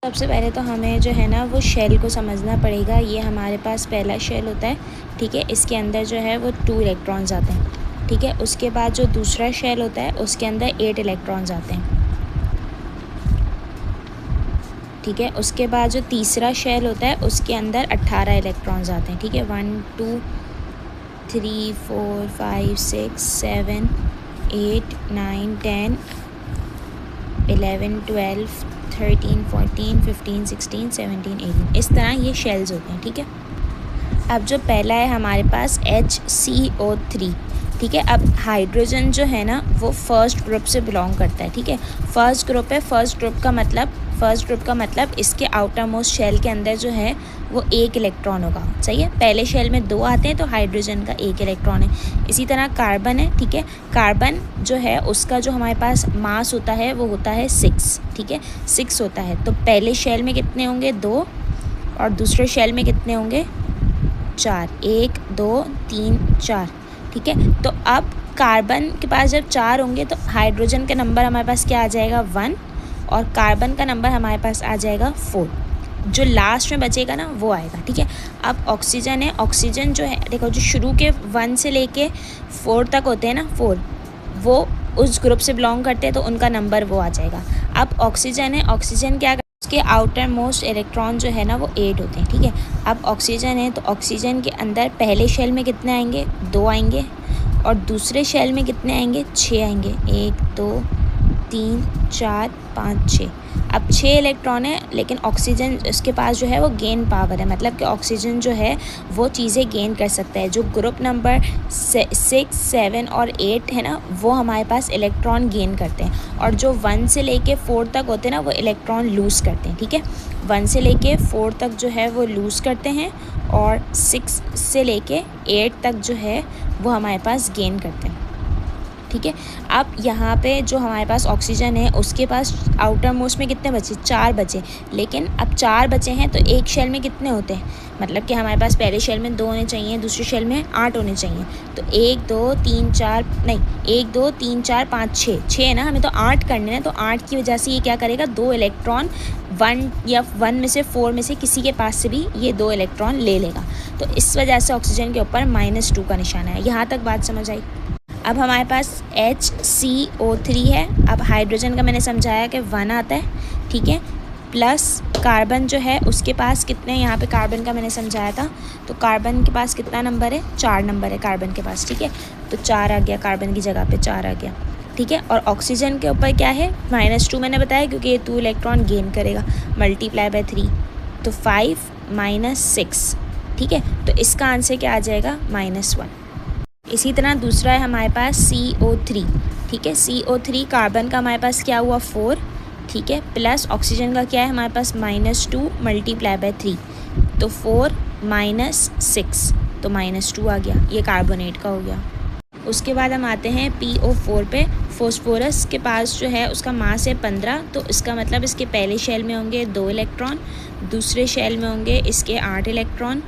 सबसे पहले तो हमें जो है ना वो शेल को समझना पड़ेगा। ये हमारे पास पहला शेल होता है, ठीक है। इसके अंदर जो है वो 2 इलेक्ट्रॉन्स आते हैं, ठीक है। उसके बाद जो दूसरा शेल होता है उसके अंदर 8 इलेक्ट्रॉन्स आते हैं, ठीक है। उसके बाद जो तीसरा शेल होता है उसके अंदर 18 इलेक्ट्रॉन्स आते हैं, ठीक है। 1 2 3 4 5 6 7 8 9 10 11 12 13 14 15 16 17 18 इस तरह ये शेल्स होते हैं, ठीक है। अब जो पहला है हमारे पास HCO3, ठीक है। अब हाइड्रोजन जो है ना वो फर्स्ट ग्रुप से बिलोंग करता है, ठीक है। फर्स्ट ग्रुप है। फर्स्ट ग्रुप का मतलब इसके आउटर मोस्ट शेल के अंदर जो है वो 1 इलेक्ट्रॉन होगा, सही है। पहले शेल में 2 आते हैं तो हाइड्रोजन का 1 इलेक्ट्रॉन है। इसी तरह कार्बन है, ठीक है। कार्बन जो है उसका जो हमारे पास मास होता है वो होता है 6, ठीक है। 6 होता है। तो पहले शेल में कितने होंगे? 2, और दूसरे शेल में कितने होंगे? 4। 1 2 3 4, ठीक है। तो अब कार्बन के पास जब 4 होंगे तो हाइड्रोजन का नंबर हमारे पास क्या आ जाएगा? 1, और कार्बन का नंबर हमारे पास आ जाएगा 4। जो लास्ट में बचेगा ना वो आएगा, ठीक है। अब ऑक्सीजन है। ऑक्सीजन जो है देखो, जो शुरू के 1 से लेके 4 तक होते हैं ना, 4 वो उस ग्रुप से बिलोंग करते हैं तो उनका नंबर वो आ जाएगा। अब ऑक्सीजन है। ऑक्सीजन क्या, उसके आउटर मोस्ट इलेक्ट्रॉन जो है ना वो 8 होते हैं, ठीक है। अब ऑक्सीजन है तो ऑक्सीजन के अंदर पहले शेल में कितने आएंगे? 2 आएंगे, और दूसरे शेल में कितने आएंगे? 6 आएंगे। 1 2 3 4 5 6। अब 6 इलेक्ट्रॉन है, लेकिन ऑक्सीजन उसके पास जो है वो गेन पावर है, मतलब कि ऑक्सीजन जो है वो चीज़ें गेन कर सकता है। जो ग्रुप नंबर 6 7 और 8 है ना वो हमारे पास इलेक्ट्रॉन गेन करते हैं, और जो 1 से लेके 4 तक होते हैं ना वो इलेक्ट्रॉन लूज़ करते हैं, ठीक है। 1 से लेके 4 तक जो है वो लूज़ करते हैं, और 6 से लेके 8 तक जो है वो हमारे पास गेन करते हैं, ठीक है। अब यहाँ पे जो हमारे पास ऑक्सीजन है उसके पास आउटर मोस्ट में कितने बचे? 4 बचे। लेकिन अब 4 बचे हैं तो एक शेल में कितने होते हैं? मतलब कि हमारे पास पहले शेल में 2 होने चाहिए, दूसरे शेल में 8 होने चाहिए। तो 1 2 3 4 नहीं 1 2 3 4 5 6 है ना, हमें तो 8 करने हैं। तो 8 की वजह से ये क्या करेगा? 2 इलेक्ट्रॉन 1 में से 4 में से किसी के पास से भी ये 2 इलेक्ट्रॉन ले लेगा। तो इस वजह से ऑक्सीजन के ऊपर -2 का निशान है। यहाँ तक बात समझ आई? अब हमारे पास HCO3 है। अब हाइड्रोजन का मैंने समझाया कि 1 आता है, ठीक है। प्लस कार्बन जो है उसके पास कितने, यहाँ पे कार्बन का मैंने समझाया था, तो कार्बन के पास कितना नंबर है? 4 नंबर है कार्बन के पास, ठीक है। तो 4 आ गया, कार्बन की जगह पे 4 आ गया, ठीक है। और ऑक्सीजन के ऊपर क्या है? -2 मैंने बताया, क्योंकि ये 2 इलेक्ट्रॉन गेन करेगा, मल्टीप्लाई बाय 3, तो 5 -6, ठीक है। तो इसका आंसर क्या आ जाएगा? -1। इसी तरह दूसरा है हमारे पास CO3, ठीक है। CO3 कार्बन का हमारे पास क्या हुआ? 4, ठीक है। प्लस ऑक्सीजन का क्या है हमारे पास? -2 मल्टीप्लाई बाय 3, तो 4 -6, तो -2 आ गया। ये कार्बोनेट का हो गया। उसके बाद हम आते हैं PO4 पे। फॉस्फोरस के पास जो है उसका मास है 15, तो इसका मतलब इसके पहले शेल में होंगे 2 इलेक्ट्रॉन, दूसरे शेल में होंगे इसके 8 इलेक्ट्रॉन,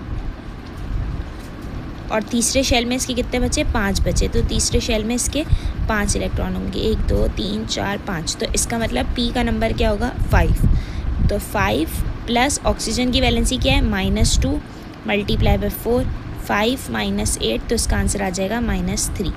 और तीसरे शेल में इसके कितने बचे? 5 बचे। तो तीसरे शेल में इसके 5 इलेक्ट्रॉन होंगे। 1 2 3 4 5। तो इसका मतलब P का नंबर क्या होगा? 5। तो 5 प्लस ऑक्सीजन की वैलेंसी क्या है? -2 मल्टीप्लाई बाय 4, 5 -8, तो इसका आंसर आ जाएगा -3।